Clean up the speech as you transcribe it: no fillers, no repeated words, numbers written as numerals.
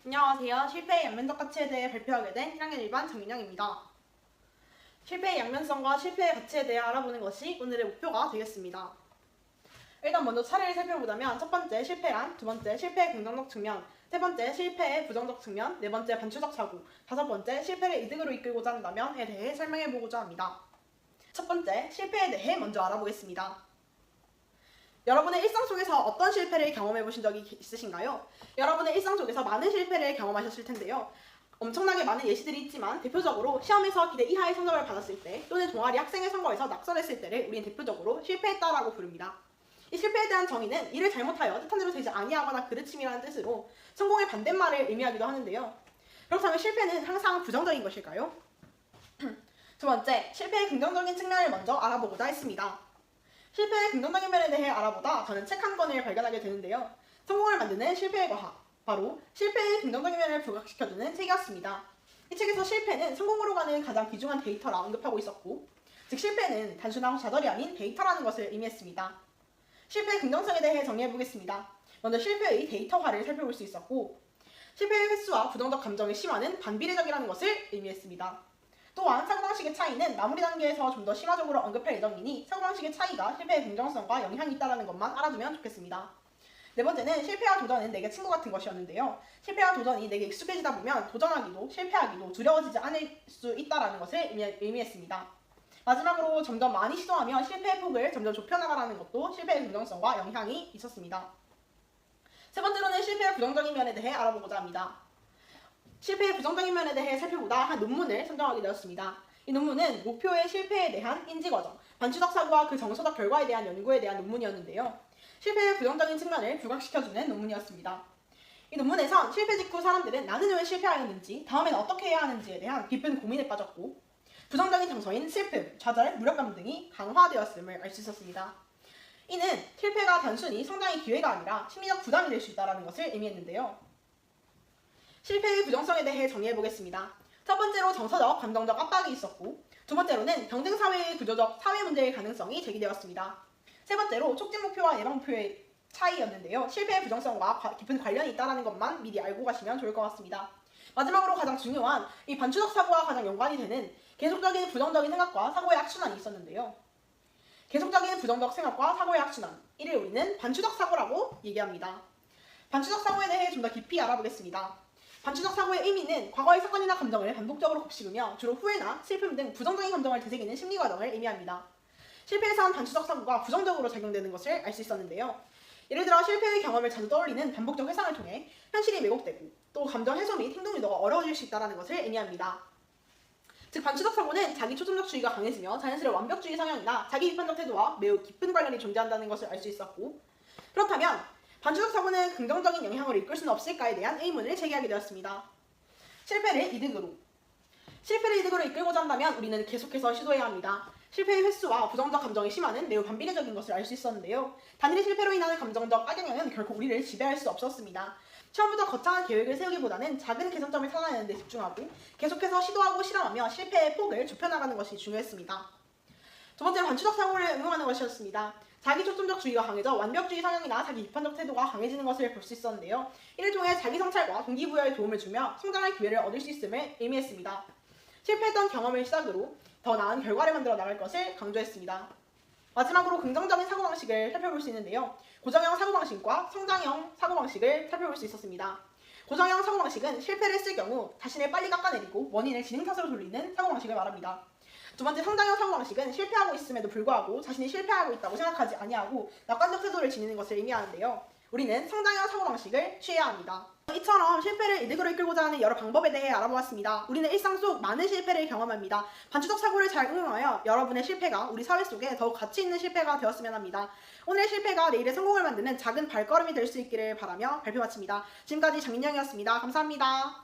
안녕하세요. 실패의 양면적 가치에 대해 발표하게 된 1학년 1반 정인영입니다. 실패의 양면성과 실패의 가치에 대해 알아보는 것이 오늘의 목표가 되겠습니다. 일단 먼저 차례를 살펴보자면 첫 번째 실패란, 두 번째 실패의 긍정적 측면, 세 번째 실패의 부정적 측면, 네 번째 반추적 사고, 다섯 번째 실패를 이득으로 이끌고자 한다면에 대해 설명해보고자 합니다. 첫 번째 실패에 대해 먼저 알아보겠습니다. 여러분의 일상 속에서 어떤 실패를 경험해 보신 적이 있으신가요? 여러분의 일상 속에서 많은 실패를 경험하셨을 텐데요. 엄청나게 많은 예시들이 있지만 대표적으로 시험에서 기대 이하의 성적을 받았을 때 또는 동아리 학생회 선거에서 낙선했을 때를 우리는 대표적으로 실패했다라고 부릅니다. 이 실패에 대한 정의는 이를 잘못하여 뜻한 대로 되지 아니하거나 그르침이라는 뜻으로 성공의 반대말을 의미하기도 하는데요. 그렇다면 실패는 항상 부정적인 것일까요? 두 번째, 실패의 긍정적인 측면을 먼저 알아보고자 했습니다. 실패의 긍정적인 면에 대해 알아보다 저는 책 한 권을 발견하게 되는데요. 성공을 만드는 실패의 과학, 바로 실패의 긍정적인 면을 부각시켜주는 책이었습니다. 이 책에서 실패는 성공으로 가는 가장 귀중한 데이터라 언급하고 있었고, 즉 실패는 단순한 좌절이 아닌 데이터라는 것을 의미했습니다. 실패의 긍정성에 대해 정리해보겠습니다. 먼저 실패의 데이터화를 살펴볼 수 있었고, 실패의 횟수와 부정적 감정의 심화는 반비례적이라는 것을 의미했습니다. 또한 사고방식의 차이는 마무리 단계에서 좀 더 심화적으로 언급할 예정이니 사고방식의 차이가 실패의 긍정성과 영향이 있다는 것만 알아두면 좋겠습니다. 네 번째는 실패와 도전은 내게 친구 같은 것이었는데요. 실패와 도전이 내게 익숙해지다 보면 도전하기도 실패하기도 두려워지지 않을 수 있다는 것을 의미했습니다. 마지막으로 점점 많이 시도하며 실패의 폭을 점점 좁혀나가라는 것도 실패의 긍정성과 영향이 있었습니다. 세 번째로는 실패의 부정적인 면에 대해 알아보고자 합니다. 실패의 부정적인 면에 대해 살펴보다 한 논문을 선정하게 되었습니다. 이 논문은 목표의 실패에 대한 인지과정, 반추적 사고와 그 정서적 결과에 대한 연구에 대한 논문이었는데요. 실패의 부정적인 측면을 부각시켜주는 논문이었습니다. 이 논문에선 실패 직후 사람들은 나는 왜 실패하였는지, 다음엔 어떻게 해야 하는지에 대한 깊은 고민에 빠졌고, 부정적인 정서인 슬픔, 좌절, 무력감 등이 강화되었음을 알 수 있었습니다. 이는 실패가 단순히 성장의 기회가 아니라 심리적 부담이 될 수 있다는 것을 의미했는데요. 실패의 부정성에 대해 정리해보겠습니다. 첫 번째로 정서적, 감정적 압박이 있었고, 두 번째로는 경쟁사회의 구조적 사회 문제의 가능성이 제기되었습니다. 세 번째로 촉진 목표와 예방 목표의 차이였는데요. 실패의 부정성과 깊은 관련이 있다는 것만 미리 알고 가시면 좋을 것 같습니다. 마지막으로 가장 중요한 이 반추적 사고와 가장 연관이 되는 계속적인 부정적인 생각과 사고의 악순환이 있었는데요. 계속적인 부정적 생각과 사고의 악순환, 이를 우리는 반추적 사고라고 얘기합니다. 반추적 사고에 대해 좀 더 깊이 알아보겠습니다. 반추적 사고의 의미는 과거의 사건이나 감정을 반복적으로 곱씹으며 주로 후회나 슬픔 등 부정적인 감정을 되새기는 심리 과정을 의미합니다. 실패에선 반추적 사고가 부정적으로 작용되는 것을 알 수 있었는데요. 예를 들어 실패의 경험을 자주 떠올리는 반복적 회상을 통해 현실이 왜곡되고 또 감정 해소 및 행동 유도가 어려워질 수 있다는 것을 의미합니다. 즉 반추적 사고는 자기 초점적주의가 강해지며 자연스러운 완벽주의 성향이나 자기 비판적 태도와 매우 깊은 관련이 존재한다는 것을 알 수 있었고, 그렇다면 반추적 사고는 긍정적인 영향으로 이끌 수는 없을까에 대한 의문을 제기하게 되었습니다. 실패를 이득으로 이끌고자 한다면 우리는 계속해서 시도해야 합니다. 실패의 횟수와 부정적 감정의 심화는 매우 반비례적인 것을 알 수 있었는데요. 단일의 실패로 인하는 감정적 악영향은 결코 우리를 지배할 수 없었습니다. 처음부터 거창한 계획을 세우기보다는 작은 개선점을 찾아내는 데 집중하고 계속해서 시도하고 실험하며 실패의 폭을 좁혀나가는 것이 중요했습니다. 두 번째로 반추적 사고를 응용하는 것이었습니다. 자기 초점적 주의가 강해져 완벽주의 성향이나 자기 비판적 태도가 강해지는 것을 볼 수 있었는데요. 이를 통해 자기 성찰과 동기부여에 도움을 주며 성장할 기회를 얻을 수 있음을 의미했습니다. 실패했던 경험을 시작으로 더 나은 결과를 만들어 나갈 것을 강조했습니다. 마지막으로 긍정적인 사고방식을 살펴볼 수 있는데요. 고정형 사고방식과 성장형 사고방식을 살펴볼 수 있었습니다. 고정형 사고방식은 실패를 했을 경우 자신을 빨리 깎아내리고 원인을 진행 탓으로 돌리는 사고방식을 말합니다. 두 번째 성장형 사고방식은 실패하고 있음에도 불구하고 자신이 실패하고 있다고 생각하지 아니하고 낙관적 태도를 지니는 것을 의미하는데요. 우리는 성장형 사고방식을 취해야 합니다. 이처럼 실패를 이득으로 이끌고자 하는 여러 방법에 대해 알아보았습니다. 우리는 일상 속 많은 실패를 경험합니다. 반추적 사고를 잘 응용하여 여러분의 실패가 우리 사회 속에 더욱 가치 있는 실패가 되었으면 합니다. 오늘의 실패가 내일의 성공을 만드는 작은 발걸음이 될 수 있기를 바라며 발표 마칩니다. 지금까지 장민영이었습니다. 감사합니다.